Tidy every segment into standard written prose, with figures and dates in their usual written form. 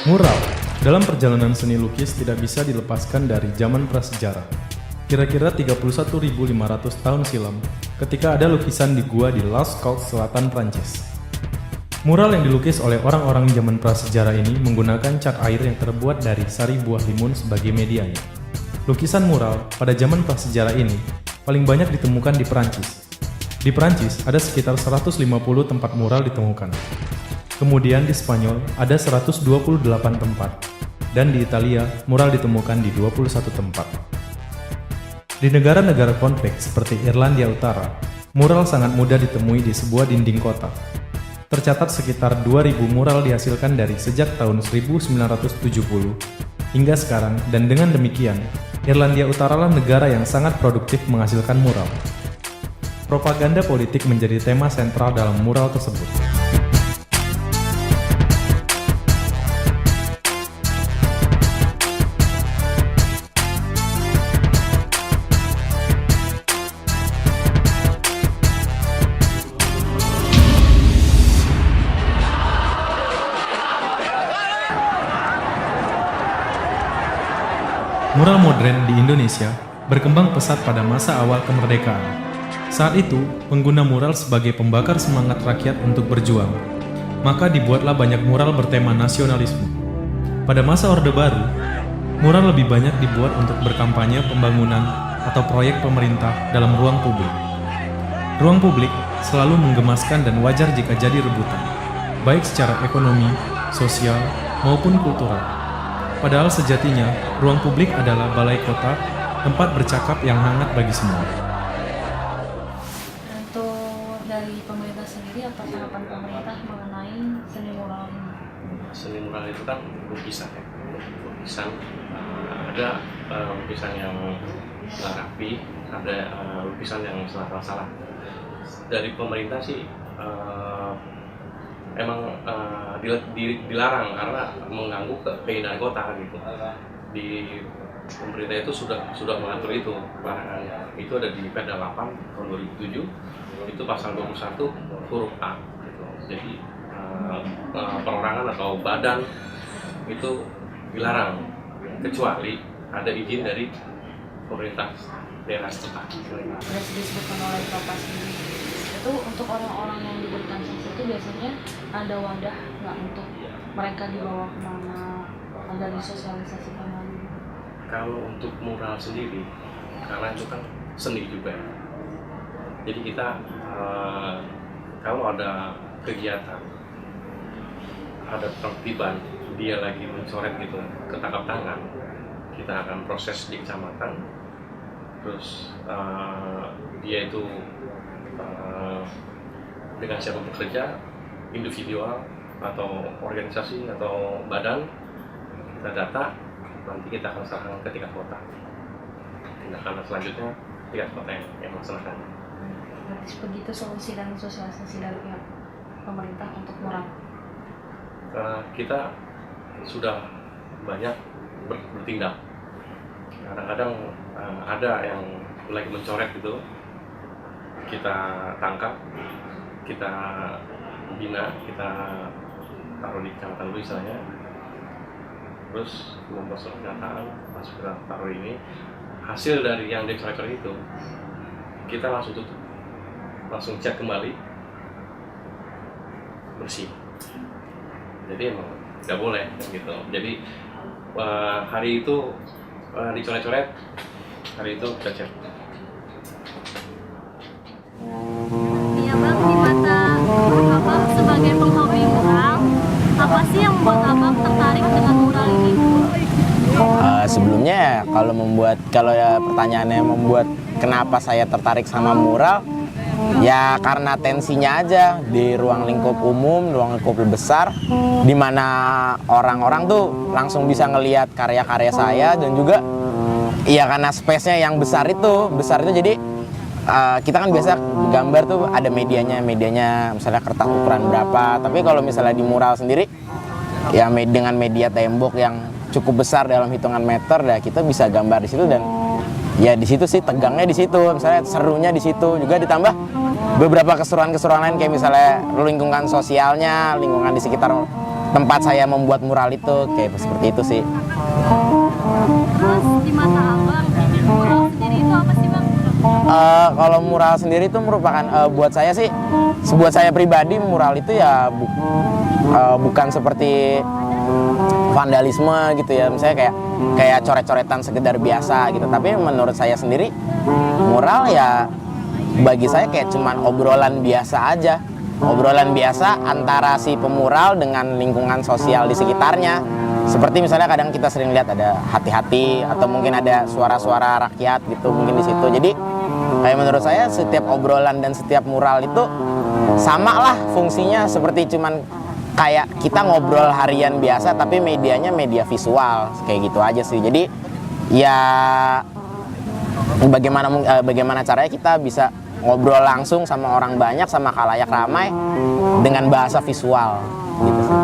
Mural dalam perjalanan seni lukis tidak bisa dilepaskan dari zaman prasejarah. Kira-kira 31.500 tahun silam, ketika ada lukisan di gua di Lascaux, selatan Prancis. Mural yang dilukis oleh orang-orang zaman prasejarah ini menggunakan cat air yang terbuat dari sari buah limun sebagai medianya. Lukisan mural pada zaman prasejarah ini paling banyak ditemukan di Prancis. Di Prancis ada sekitar 150 tempat mural ditemukan. Kemudian di Spanyol ada 128 tempat, dan di Italia mural ditemukan di 21 tempat. Di negara-negara konflik seperti Irlandia Utara, mural sangat mudah ditemui di sebuah dinding kota. Tercatat sekitar 2.000 mural dihasilkan dari sejak tahun 1970 hingga sekarang, dan dengan demikian, Irlandia Utara lah negara yang sangat produktif menghasilkan mural. Propaganda politik menjadi tema sentral dalam mural tersebut. Mural modern di Indonesia berkembang pesat pada masa awal kemerdekaan. Saat itu, pengguna mural sebagai pembakar semangat rakyat untuk berjuang. Maka dibuatlah banyak mural bertema nasionalisme. Pada masa Orde Baru, mural lebih banyak dibuat untuk berkampanye pembangunan atau proyek pemerintah dalam ruang publik. Ruang publik selalu menggemaskan dan wajar jika jadi rebutan, baik secara ekonomi, sosial, maupun kultural. Padahal sejatinya, ruang publik adalah balai kota, tempat bercakap yang hangat bagi semua. Untuk dari pemerintah sendiri, apa harapan pemerintah mengenai seni mural ini? Seni mural itu kan lukisan ya. Lukisan, ada lukisan yang rapi, ada lukisan yang salah. Dari pemerintah sih emang dilarang karena mengganggu keindahan kota gitu. Di pemerintah itu sudah mengatur itu larangan. Itu ada di Perda 8 tahun 2007, itu pasal 21 huruf A gitu. Jadi perorangan atau badan itu dilarang kecuali ada izin dari pemerintah daerah setempat. Sudah disebutkan oleh Bapak sendiri, itu untuk orang-orang yang diberikan sanksi itu biasanya ada wadah nggak untuk mereka dibawa kemana, ada disosialisasikan lagi? Kalau untuk mural sendiri, karena itu kan seni juga ya. Jadi kita kalau ada kegiatan, ada penertiban, dia lagi mencoret gitu, ketangkap tangan, kita akan proses di kecamatan. Terus dia itu dengan siapa bekerja, individual atau organisasi atau badan, kita data, nanti kita akan serahkan ke tingkat kota. Tindakan selanjutnya tingkat kota yang melaksanakan. Berarti begitu solusi dan sosialisasi dari pihak pemerintah untuk mural? Kita sudah banyak bertindak. Kadang-kadang ada yang lagi mencoret gitu, kita tangkap, kita bina, kita taruh di kecamatan dulu misalnya, terus membuat surat pernyataan, masuk ke taruh ini, hasil dari yang dicoret itu kita langsung tutup, langsung cat kembali, bersih. Jadi emang nggak boleh gitu. Jadi hari itu dicoret-coret, hari itu kita cat. Iya Bang, di mata Abang sebagai penghobi mural, apa sih yang membuat Abang tertarik dengan mural ini? Sebelumnya kalau ya pertanyaannya membuat kenapa saya tertarik sama mural, ya karena tensinya aja di ruang lingkup umum, ruang lingkup besar, di mana orang-orang tuh langsung bisa ngelihat karya-karya saya, dan juga ya karena space-nya yang besar itu jadi kita kan biasa gambar tuh ada medianya misalnya kertas ukuran berapa, tapi kalau misalnya di mural sendiri ya dengan media tembok yang cukup besar dalam hitungan meter, ya kita bisa gambar di situ, dan ya di situ sih tegangnya di situ, misalnya serunya di situ, juga ditambah beberapa keseruan lain kayak misalnya lingkungan sosialnya, lingkungan di sekitar tempat saya membuat mural itu, kayak seperti itu sih. Terus di mata abang, mural sendiri itu apa sih bang? Kalau mural sendiri itu merupakan buat saya sih, buat saya pribadi mural itu ya bukan seperti vandalisme gitu ya, misalnya kayak coret-coretan sekedar biasa gitu. Tapi menurut saya sendiri mural ya bagi saya kayak cuman obrolan biasa aja, obrolan biasa antara si pemural dengan lingkungan sosial di sekitarnya. Seperti misalnya kadang kita sering lihat ada hati-hati atau mungkin ada suara-suara rakyat gitu mungkin di situ. Jadi kayak menurut saya setiap obrolan dan setiap mural itu sama lah fungsinya, seperti cuman kayak kita ngobrol harian biasa tapi medianya media visual, kayak gitu aja sih. Jadi ya bagaimana caranya kita bisa ngobrol langsung sama orang banyak, sama khalayak ramai dengan bahasa visual gitu sih.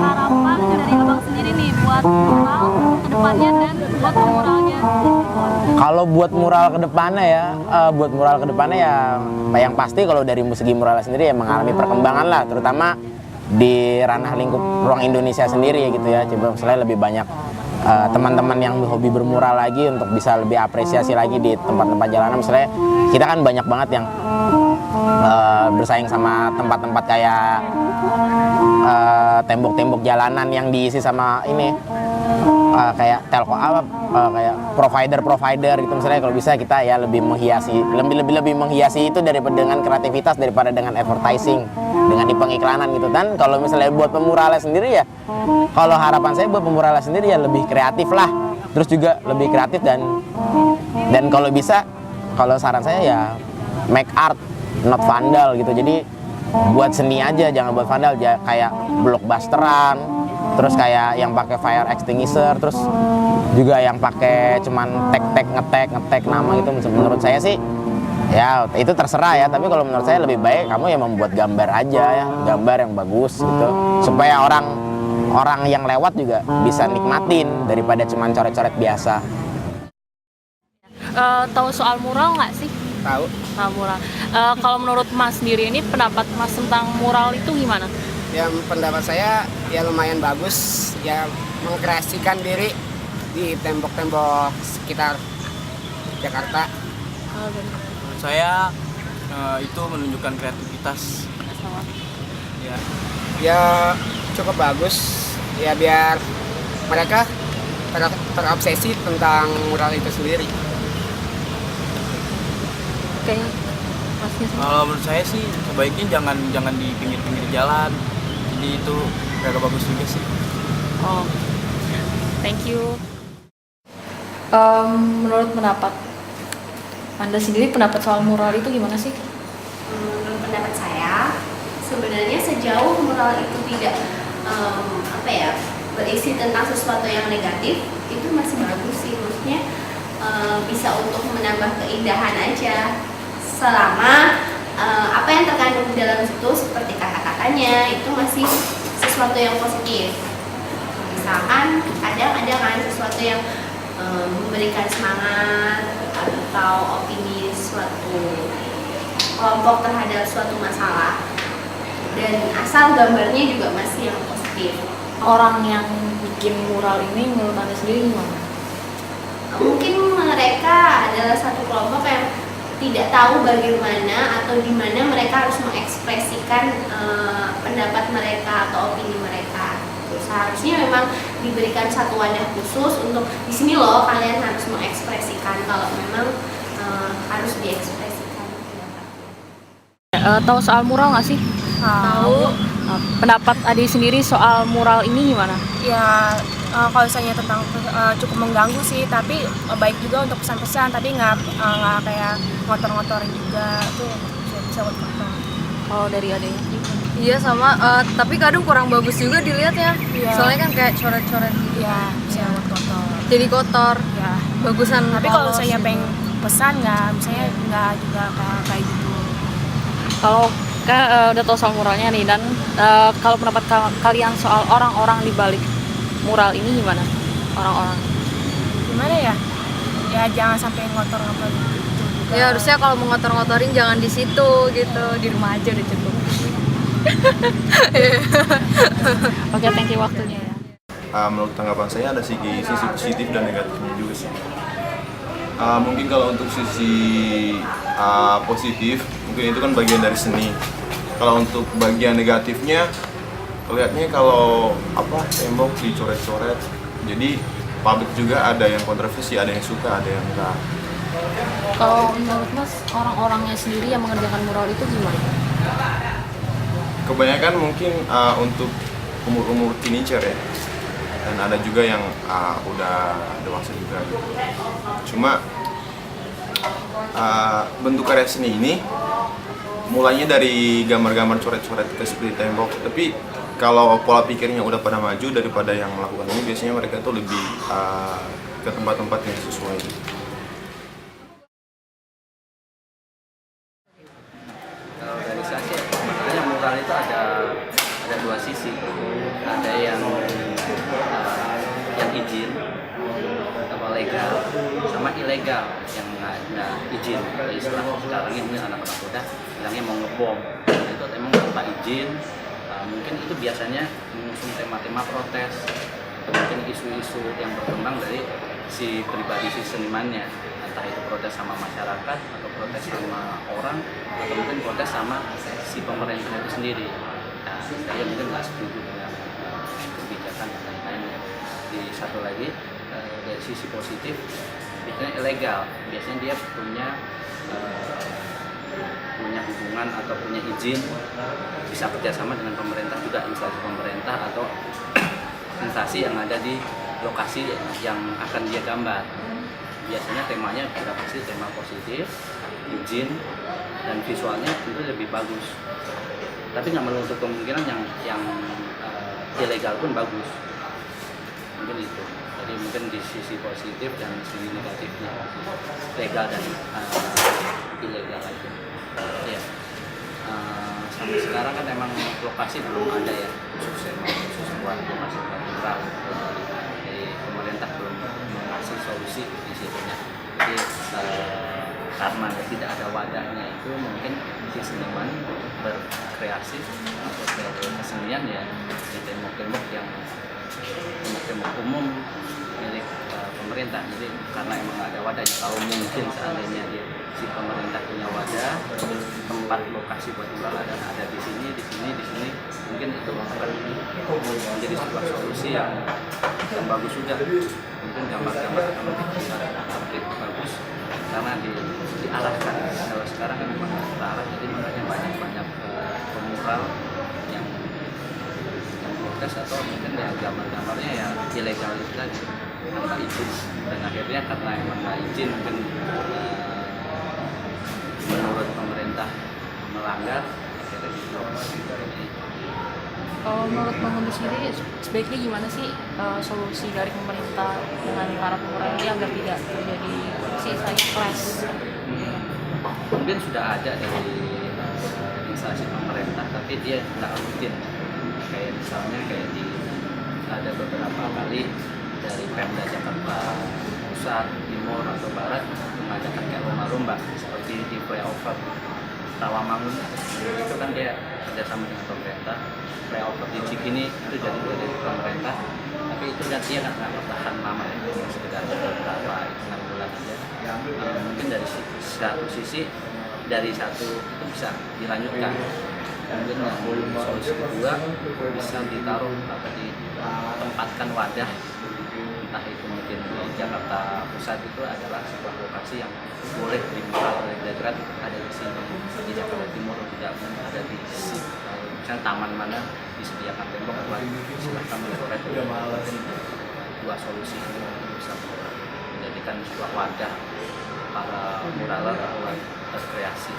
Harapan dari abang sendiri nih buat mural ke depannya dan buat muralnya. Kalau buat mural ke depannya ya yang pasti kalau dari segi mural sendiri ya mengalami perkembangan lah, terutama di ranah lingkup ruang Indonesia sendiri gitu ya. Coba misalnya lebih banyak teman-teman yang hobi bermural lagi untuk bisa lebih apresiasi lagi di tempat-tempat jalanan. Misalnya kita kan banyak banget yang bersaing sama tempat-tempat kayak tembok-tembok jalanan yang diisi sama ini kayak telco kayak provider gitu. Misalnya kalau bisa kita ya lebih menghiasi itu daripada dengan kreativitas daripada dengan advertising, dengan di pengiklanan gitu. Dan kalau misalnya buat pemuralnya sendiri ya, kalau harapan saya buat pemuralnya sendiri ya lebih kreatif lah, terus juga lebih kreatif dan kalau bisa, kalau saran saya ya make art not vandal gitu. Jadi buat seni aja, jangan buat vandal, kayak blockbusteran, terus kayak yang pakai fire extinguisher, terus juga yang pakai cuman ngetek nama gitu. Menurut saya sih ya itu terserah ya, tapi kalau menurut saya lebih baik kamu ya membuat gambar aja ya, gambar yang bagus gitu, supaya orang yang lewat juga bisa nikmatin daripada cuman coret-coret biasa. Tahu soal mural nggak sih? Tahu. Tahu mural. Kalau menurut Mas sendiri ini pendapat Mas tentang mural itu gimana? Ya pendapat saya ya lumayan bagus ya, mengkreasikan diri di tembok-tembok sekitar Jakarta. Menurut saya itu menunjukkan kreativitas. Ya cukup bagus ya, biar mereka terobsesi tentang mural itu sendiri. Oke, Masnya sendiri. Kalau menurut saya sih sebaiknya jangan di pinggir-pinggir jalan. Jadi itu agak bagus juga sih. Oh, thank you. Menurut pendapat Anda sendiri, pendapat soal mural itu gimana sih? Menurut pendapat saya, sebenarnya sejauh mural itu tidak berisi tentang sesuatu yang negatif, itu masih bagus sih. Maksudnya bisa untuk menambah keindahan aja, selama apa yang terkandung di dalam situ seperti kata-katanya itu masih sesuatu yang positif. Misalkan kadang ada kan sesuatu yang memberikan semangat atau opini suatu kelompok terhadap suatu masalah, dan asal gambarnya juga masih yang positif. Orang yang bikin mural ini menurut Anda sendiri gimana? Mungkin mereka adalah satu kelompok yang tidak tahu bagaimana atau di mana mereka harus mengekspresikan pendapat mereka atau opini mereka. Seharusnya memang diberikan satu wadah khusus untuk di sini loh kalian harus mengekspresikan kalau memang harus diekspresikan. Tahu soal mural nggak sih? Tahu. Pendapat Adi sendiri soal mural ini gimana? Ya kalau misalnya tentang cukup mengganggu sih, tapi baik juga untuk pesan-pesan, tapi nggak kayak ngotor-ngotorin juga, tuh bisa buat kotor. Kalau dari Adi? Iya sama, tapi kadang kurang bagus juga dilihatnya. Iya. Soalnya kan kayak coret-coret gitu. Iya, bisa buat kotor. Jadi kotor. Ya. Bagusan. Tapi kalau polos misalnya gitu. pengen pesan misalnya nggak juga kayak gitu. Kalau udah tahu soal muralnya nih, dan kalau pendapat kalian soal orang-orang di balik mural ini gimana? Orang-orang Gimana ya? Ya jangan sampai ngotor-ngotor gitu juga. Ya harusnya kalau mau ngotor-ngotorin jangan di situ gitu, di rumah aja udah cukup. Oke, thank you waktunya ya. Menurut tanggapan saya ada sisi positif dan negatifnya juga sih. Mungkin kalau untuk sisi positif, mungkin itu kan bagian dari seni. Kalau untuk bagian negatifnya, kelihatannya kalau tembok dicoret-coret, jadi publik juga ada yang kontroversi, ada yang suka, ada yang enggak. Kalau menurut Mas, orang-orangnya sendiri yang mengerjakan mural itu gimana? Kebanyakan mungkin untuk umur-umur teenager ya, dan ada juga yang udah dewasa juga. Cuma bentuk karya seni ini mulainya dari gambar-gambar coret-coret ke seperti tembok, tapi kalau pola pikirnya udah pada maju daripada yang melakukan ini, biasanya mereka tuh lebih ke tempat-tempat yang sesuai. Kalau dari saya sih, sebenarnya mural itu ada dua sisi. Ada yang izin atau legal, sama ilegal yang nggak izin. Jadi istilah sekarang ini anak-anak muda bilangnya mau ngebom. Nah, itu emang tanpa izin. Mungkin itu biasanya mengusung tema-tema protes atau mungkin isu-isu yang berkembang dari si pribadi si senimannya, entah itu protes sama masyarakat atau protes sama orang atau mungkin protes sama si pemerintah itu sendiri. Nah, saya mungkin nggak setuju dengan kebijakan dan lain-lainnya. Di satu lagi dari sisi positif, biasanya ilegal, biasanya dia punya hubungan atau punya izin, bisa kerjasama dengan pemerintah juga, instansi pemerintah atau instansi yang ada di lokasi yang akan dia gambar. Biasanya temanya sudah pasti tema positif, izin, dan visualnya tentu lebih bagus. Tapi nggak menutup kemungkinan yang ilegal pun bagus. Mungkin itu. Jadi mungkin di sisi positif dan sisi negatifnya, legal dan ilegal aja. Ya. Sampai sekarang kan emang lokasi belum ada ya, khusus buat lokasi mural. Jadi pemerintah belum mengasih solusi di situnya. Jadi karena tidak ada wadahnya itu, mungkin si seniman berkreasi atau kesenian ya di tembok-tembok yang tembok umum milik pemerintah. Jadi karena emang nggak ada wadahnya, kalau mungkin seandainya si pemerintah punya wadah, tempat lokasi buat mural ada di sini, mungkin itu akan menjadi sebuah solusi yang bagus juga. Mungkin gambar-gambar akan lebih bagus karena diarahkan. Kalau sekarang kan memang terarah, jadi makanya banyak pemural yang protes atau mungkin ya gambar-gambarnya ya ilegal itu tadi, tanpa izin, dan akhirnya karena emang nggak izin, mungkin menurut pemerintah melanggar, akhirnya di-blok. Kalau menurut Bang Guntur sendiri, sebaiknya gimana sih solusi dari pemerintah dengan para pemural ini agar tidak terjadi sisa clash? Mungkin sudah ada dari instansi pemerintah, tapi dia nggak rutin. Kayak misalnya ada beberapa kali dari Pemda Jakarta Pusat, Timur atau Barat mengadakan kayak lomba-lomba seperti di flyover Rawamangun. Itu kan dia kerjasama dengan pemerintah. Flyover di Cikini itu jadi dari pemerintah, tapi itu kan dia nggak bertahan lama ya, sekitar beberapa hitungan bulan aja. Mungkin dari satu sisi, dari satu itu bisa dilanjutkan. Mungkin solusi kedua bisa ditaruh atau ditempatkan wadah, entah itu mungkin di Jakarta Pusat itu adalah sebuah lokasi yang boleh dimural oleh daerah, ada di sini, di Jakarta Timur tidak ada di sini. Misalnya taman mana disediakan tembok buat silahkan mencoret. Dua solusi ini bisa menjadikan sebuah wadah para muraler buat berkreasi.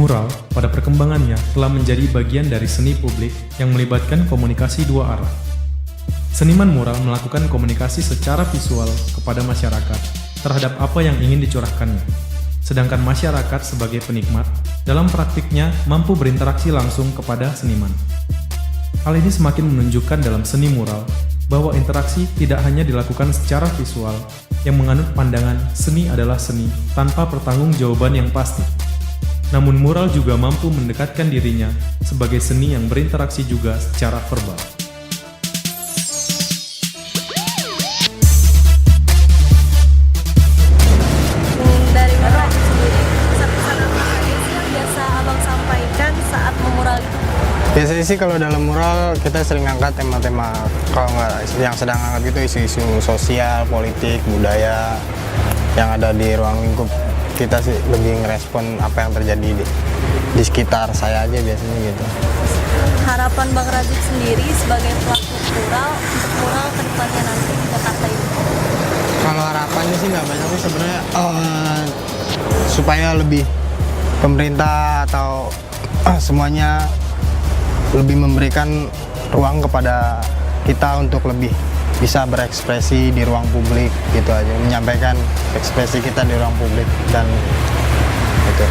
Mural pada perkembangannya telah menjadi bagian dari seni publik yang melibatkan komunikasi dua arah. Seniman mural melakukan komunikasi secara visual kepada masyarakat terhadap apa yang ingin dicurahkannya. Sedangkan masyarakat sebagai penikmat dalam praktiknya mampu berinteraksi langsung kepada seniman. Hal ini semakin menunjukkan dalam seni mural bahwa interaksi tidak hanya dilakukan secara visual yang menganut pandangan seni adalah seni tanpa pertanggungjawaban yang pasti. Namun mural juga mampu mendekatkan dirinya sebagai seni yang berinteraksi juga secara verbal. Dari Bapak sendiri, pesan-pesan apa aja sih yang biasa Abang sampaikan saat memural itu? Biasanya sih kalau dalam mural kita sering angkat tema-tema, kalau nggak yang sedang angkat gitu isu-isu sosial, politik, budaya yang ada di ruang lingkup. Kita sih lebih ngerespon apa yang terjadi di sekitar saya aja biasanya gitu. Harapan Bang Razik sendiri sebagai pelaku mural untuk mural ke depannya nanti di Jakarta ini? Kalau harapannya sih nggak banyak sih sebenarnya, supaya lebih pemerintah atau semuanya lebih memberikan ruang kepada kita untuk lebih bisa berekspresi di ruang publik gitu aja, menyampaikan ekspresi kita di ruang publik dan itu.